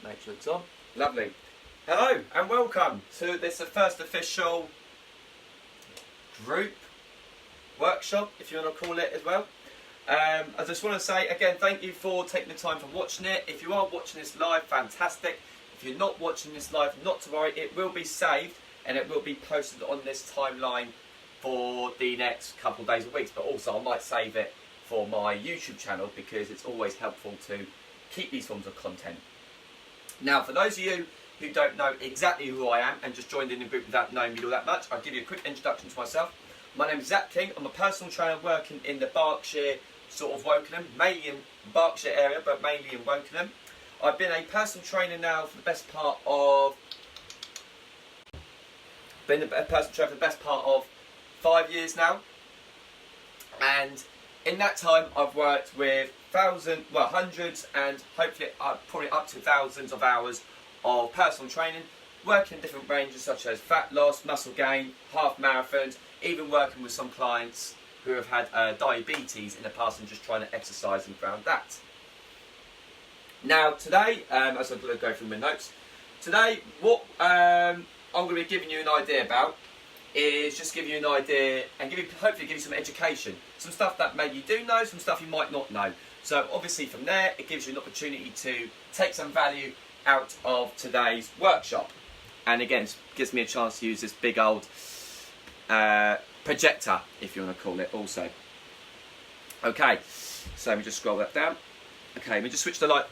Make sure it's on. Lovely. Hello and welcome to this first official group workshop, if you want to call it as well. I just want to say again, thank you for taking the time for watching it. If you are watching this live, fantastic. If you're not watching this live, not to worry, it will be saved and it will be posted on this timeline for the next couple of days or weeks. But also I might save it for my YouTube channel because it's always helpful to keep these forms of content. Now, for those of you who don't know exactly who I am and just joined in the group without knowing me all that much, I'll give you a quick introduction to myself. My name is Zach King. I'm a personal trainer working in the Berkshire, sort of Wokingham, mainly in Berkshire area, but mainly in Wokingham. I've been a personal trainer now for the best part of 5 years now, and in that time I've worked with hundreds and hopefully probably up to thousands of hours of personal training, working in different ranges such as fat loss, muscle gain, half marathons, even working with some clients who have had diabetes in the past and just trying to exercise around that. Now today, as I'm going to go through my notes, today what I'm going to be giving you an idea about is just give you an idea and hopefully give you some education, some stuff that maybe you do know, some stuff you might not know. So obviously from there it gives you an opportunity to take some value out of today's workshop, and again it gives me a chance to use this big old projector, if you want to call it also. Okay, so let me just scroll that down. Okay, let me just switch the light.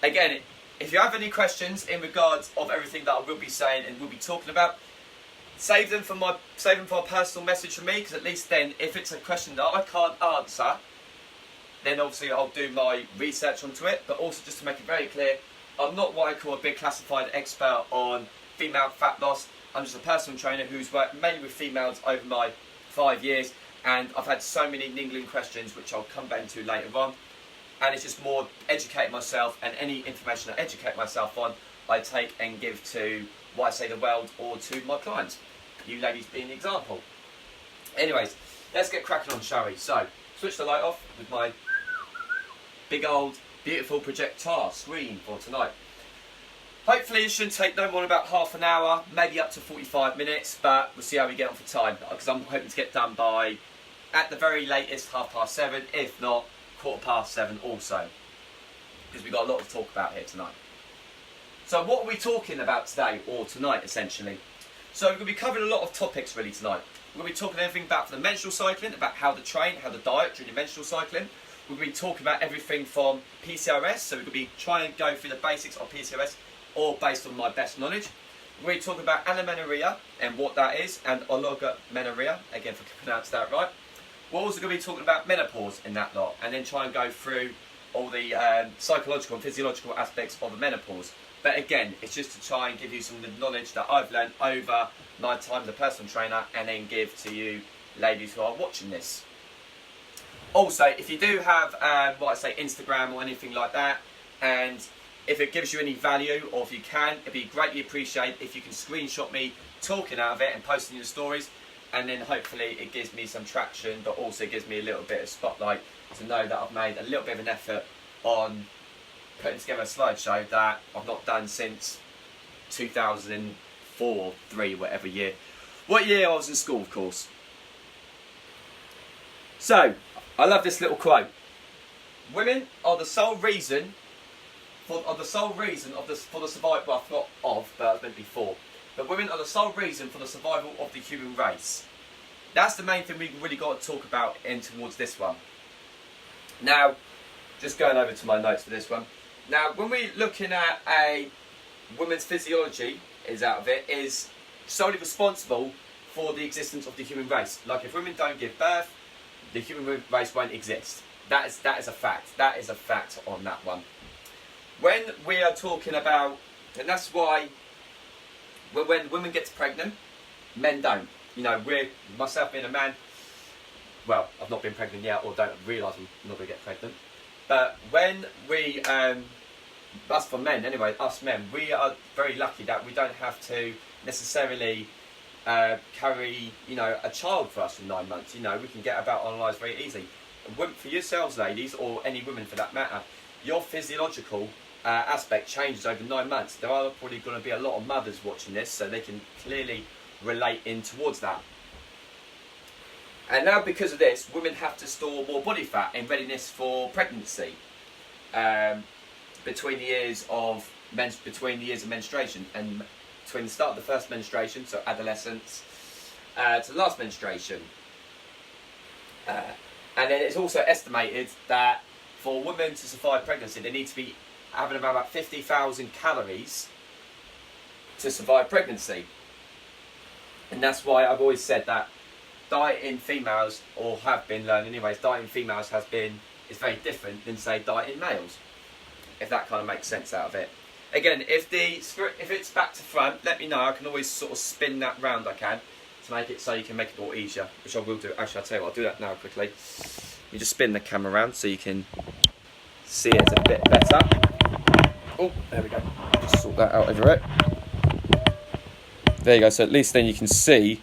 Again, if you have any questions in regards of everything that I will be saying and will be talking about, save them for a personal message from me, because at least then if it's a question that I can't answer, then obviously I'll do my research onto it. But also, just to make it very clear, I'm not what I call a big classified expert on female fat loss. I'm just a personal trainer who's worked mainly with females over my 5 years, and I've had so many niggling questions which I'll come back to later on, and it's just more educate myself, and any information I educate myself on I take and give to what I say the world or to my clients, you ladies being the example. Anyways, let's get cracking on, shall we? So switch the light off with my big old beautiful projector screen for tonight. Hopefully it shouldn't take no more than about half an hour, maybe up to 45 minutes, but we'll see how we get on for time, because I'm hoping to get done by, at the very latest, 7:30, if not 7:15 also, because we've got a lot to talk about here tonight. So what are we talking about today, or tonight essentially? So we're going to be covering a lot of topics really tonight. We're going to be talking everything about the menstrual cycling, about how to train, how to diet during your menstrual cycling. We're going to be talking about everything from PCOS, so we're going to be trying to go through the basics of PCOS, all based on my best knowledge. We're going to talk about amenorrhea and what that is, and oligomenorrhea, again if I can pronounce that right. We're also going to be talking about menopause in that lot, and then try and go through all the psychological and physiological aspects of the menopause. But again, it's just to try and give you some of the knowledge that I've learned over my time as a personal trainer, and then give to you ladies who are watching this. Also, if you do have Instagram or anything like that, and if it gives you any value, or if you can, it'd be greatly appreciated if you can screenshot me talking out of it and posting your stories, and then hopefully it gives me some traction, but also gives me a little bit of spotlight to know that I've made a little bit of an effort on putting together a slideshow that I've not done since 2004, 3, whatever year. What year I was in school, of course. So, I love this little quote. Women are the sole reason for the survival. Well, not of, but I meant before. But women are the sole reason for the survival of the human race. That's the main thing we really got to talk about in towards this one. Now, just going over to my notes for this one. Now, when we're looking at a woman's physiology, is solely responsible for the existence of the human race. Like, if women don't give birth, the human race won't exist. That is a fact. That is a fact on that one. When we are talking about, and that's why when women get pregnant, men don't. You know, myself being a man, well, I've not been pregnant yet, or don't realise I'm not going to get pregnant. But when we, us for men anyway, us men, we are very lucky that we don't have to necessarily carry, you know, a child for us for 9 months. You know, we can get about our lives very easily. For yourselves, ladies, or any women for that matter, your physiological aspect changes over 9 months. There are probably going to be a lot of mothers watching this, so they can clearly relate in towards that. And now, because of this, women have to store more body fat in readiness for pregnancy between the years of menstruation and between the start of the first menstruation, so adolescence, to the last menstruation. And then it's also estimated that for women to survive pregnancy, they need to be having about 50,000 calories to survive pregnancy. And that's why I've always said that dieting females, or have been learning anyways, dieting females is very different than, say, dieting males. If that kind of makes sense out of it. Again, if it's back to front, let me know. I can always sort of spin that round, I can, to make it so you can make it more easier, which I will do. Actually, I'll tell you what, I'll do that now quickly. You just spin the camera around so you can see it a bit better. Oh, there we go. Just sort that out over it. There you go. So at least then you can see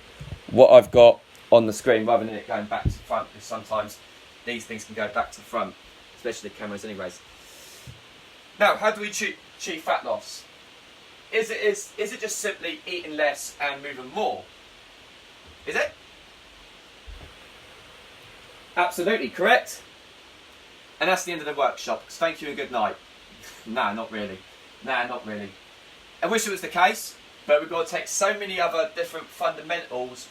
what I've got on the screen rather than it going back to front, because sometimes these things can go back to front, especially the cameras anyways. Now, how do we achieve fat loss? Is it just simply eating less and moving more? Is it? Absolutely correct. And that's the end of the workshop. Thank you and good night. Nah, not really. Nah, not really. I wish it was the case, but we've got to take so many other different fundamentals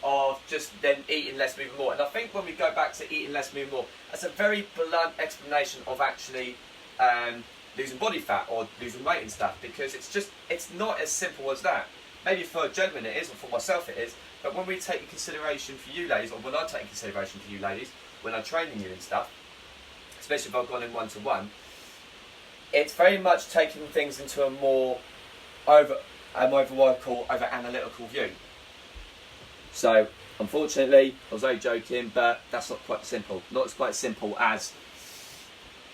of just then eating less, moving more. And I think when we go back to eating less, moving more, that's a very blunt explanation of actually losing body fat or losing weight and stuff, because it's not as simple as that. Maybe for a gentleman it is, or for myself it is, but when we take in consideration for you ladies, or when I take in consideration for you ladies, when I'm training you and stuff, especially if I've gone in one-to-one, it's very much taking things into a more what I call over-analytical view. So, unfortunately, I was only joking, but that's not quite simple. Not as quite simple as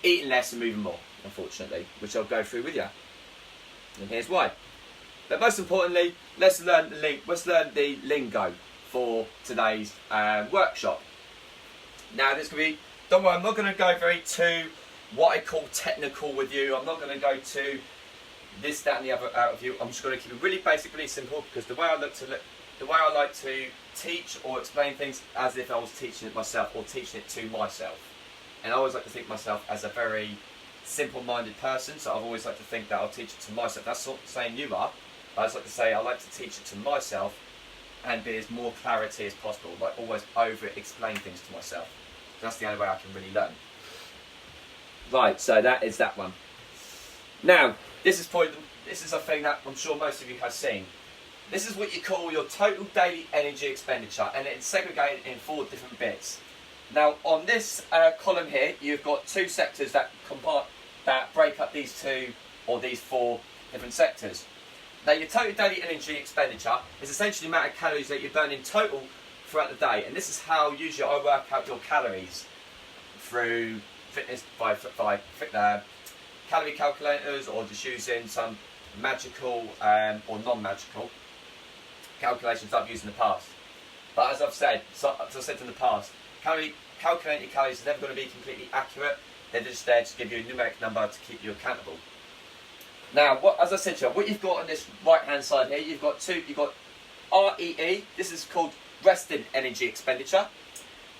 eating less and moving more, unfortunately, which I'll go through with you. And here's why. But most importantly, let's learn the lingo for today's workshop. Now, this could be. Don't worry, I'm not going to go very to what I call technical with you. I'm not going to go to this, that, and the other out of you. I'm just going to keep it really basic, really simple, because the way I like to teach or explain things as if I was teaching it myself or teaching it to myself. And I always like to think of myself as a very simple-minded person, so I've always like to think that I'll teach it to myself. That's not saying you are, but I just like to say I like to teach it to myself and be as more clarity as possible, like always over-explain things to myself. That's the only way I can really learn. Right, so that is that one. Now, this is a thing that I'm sure most of you have seen. This is what you call your total daily energy expenditure, and it's segregated in 4 different bits. Now, on this column here, you've got 2 sectors that break up these 2 or these 4 different sectors. Now, your total daily energy expenditure is essentially the amount of calories that you burn in total throughout the day, and this is how usually I work out your calories through fitness by calorie calculators, or just using some magical or non-magical calculations I've used in the past. But as I've said in the past, calculating your calories is never going to be completely accurate. They're just there to give you a numeric number to keep you accountable. Now, as I said to you, what you've got on this right-hand side here, you've got REE. This is called resting energy expenditure,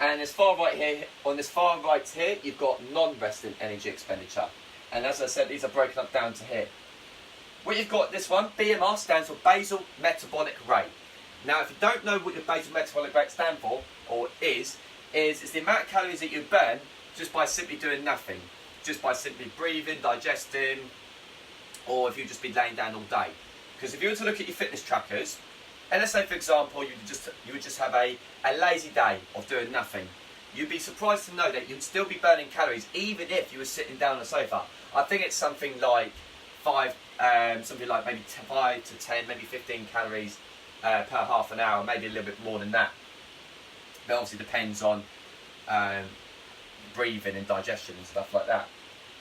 and as far right here, on this far right here, you've got non-resting energy expenditure. And as I said, these are broken up down to here. What you've got, this one, BMR, stands for basal metabolic rate. Now, if you don't know what your basal metabolic rate stands for, or is it's the amount of calories that you burn just by simply doing nothing, just by simply breathing, digesting, or if you just be laying down all day. Because if you were to look at your fitness trackers, and let's say for example you would just have a lazy day of doing nothing, you'd be surprised to know that you'd still be burning calories even if you were sitting down on the sofa. I think it's something like maybe 5 to 10, maybe 15 calories per half an hour, maybe a little bit more than that. But obviously depends on breathing and digestion and stuff like that.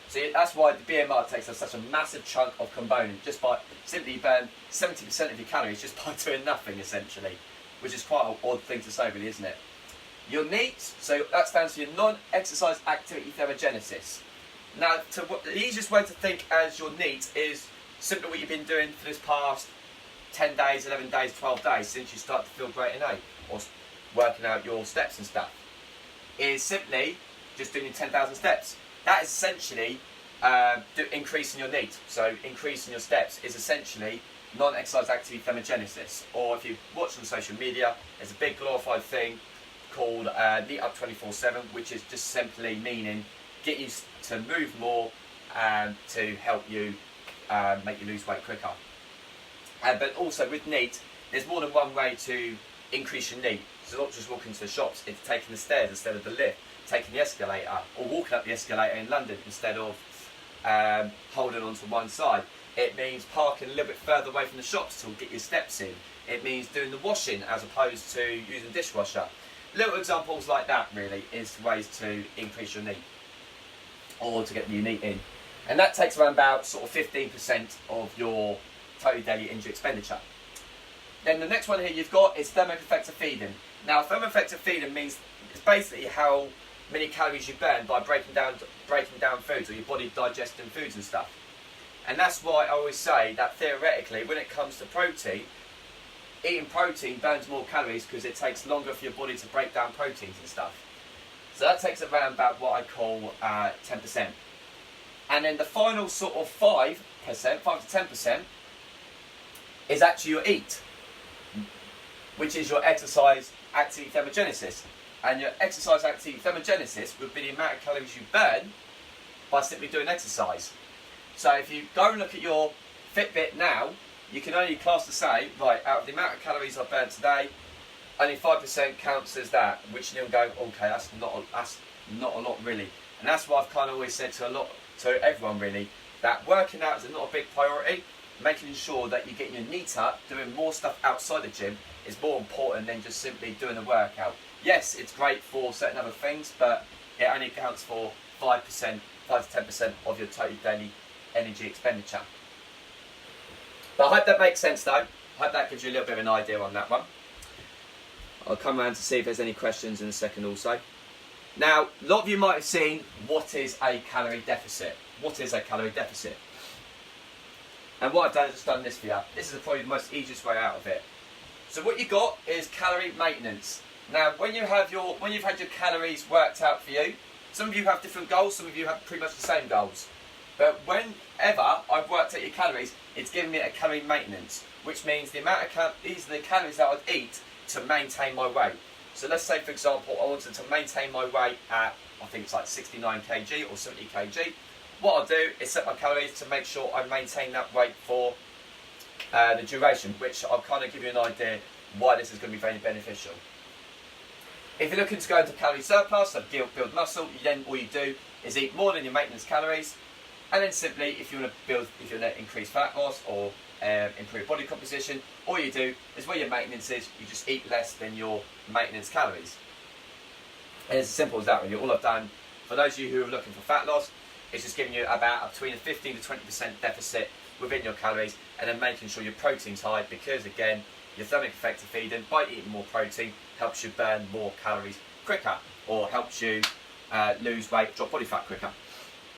So that's why the BMR takes up such a massive chunk of component, just by simply you burn 70% of your calories just by doing nothing, essentially, which is quite an odd thing to say, really, isn't it? Your NEAT, so that stands for your non-exercise activity thermogenesis. Now, the easiest way to think as your NEAT is simply what you've been doing for this past 10 days, 11 days, 12 days since you start to feel great in A, or working out your steps and stuff, is simply just doing your 10,000 steps. That is essentially increasing your NEAT. So increasing your steps is essentially non-exercise activity thermogenesis, or if you watch on social media, there's a big glorified thing called NEAT Up 24/7, which is just simply meaning get you to move more to help you make you lose weight quicker. But also with NEAT, there's more than one way to increase your NEAT. So not just walking to the shops, it's taking the stairs instead of the lift, taking the escalator, or walking up the escalator in London instead of holding on to one side. It means parking a little bit further away from the shops to get your steps in. It means doing the washing as opposed to using the dishwasher. Little examples like that really is ways to increase your NEAT, or to get your NEAT in. And that takes around about sort of 15% of your total daily energy expenditure. Then the next one here you've got is thermic effective feeding. Now thermic effective feeding means it's basically how many calories you burn by breaking down foods, or your body digesting foods and stuff. And that's why I always say that theoretically when it comes to protein, eating protein burns more calories because it takes longer for your body to break down proteins and stuff. So that takes around about what I call 10%. And then the final sort of 5% to 10% is actually your EAT, which is your exercise activity thermogenesis. And your exercise activity thermogenesis would be the amount of calories you burn by simply doing exercise. So if you go and look at your Fitbit now, you can only class to say, right, out of the amount of calories I burned today, only 5% counts as that, which you'll go, okay, that's not a lot really. And that's why I've kind of always said to everyone really, that working out is not a big priority. Making sure that you're getting your NEAT up, doing more stuff outside the gym is more important than just simply doing a workout. Yes, it's great for certain other things, but it only accounts for 5 to 10% of your total daily energy expenditure. But I hope that makes sense though. I hope that gives you a little bit of an idea on that one. I'll come around to see if there's any questions in a second also. Now, a lot of you might have seen, what is a calorie deficit? What is a calorie deficit? And what I've done is just done this for you. This is probably the most easiest way out of it. So what you got is calorie maintenance. Now, when you've had your calories worked out for you, some of you have different goals, some of you have pretty much the same goals. But whenever I've worked out your calories, it's giving me a calorie maintenance, which means the amount of these are the calories that I'd eat to maintain my weight. So let's say, for example, I wanted to maintain my weight at, I think it's like 69 kg or 70 kg. What I'll do is set my calories to make sure I maintain that weight for the duration, which I'll kind of give you an idea why this is going to be very beneficial. If you're looking to go into calorie surplus, so build muscle, then all you do is eat more than your maintenance calories, and then simply, if you want to increase fat loss or improve body composition, all you do is where your maintenance is, you just eat less than your maintenance calories. And it's as simple as that really. All I've done, for those of you who are looking for fat loss, it's just giving you about between a 15 to 20% deficit within your calories, and then making sure your protein's high, because again, your thermic effective feeding, by eating more protein, helps you burn more calories quicker, or helps you lose weight, drop body fat quicker.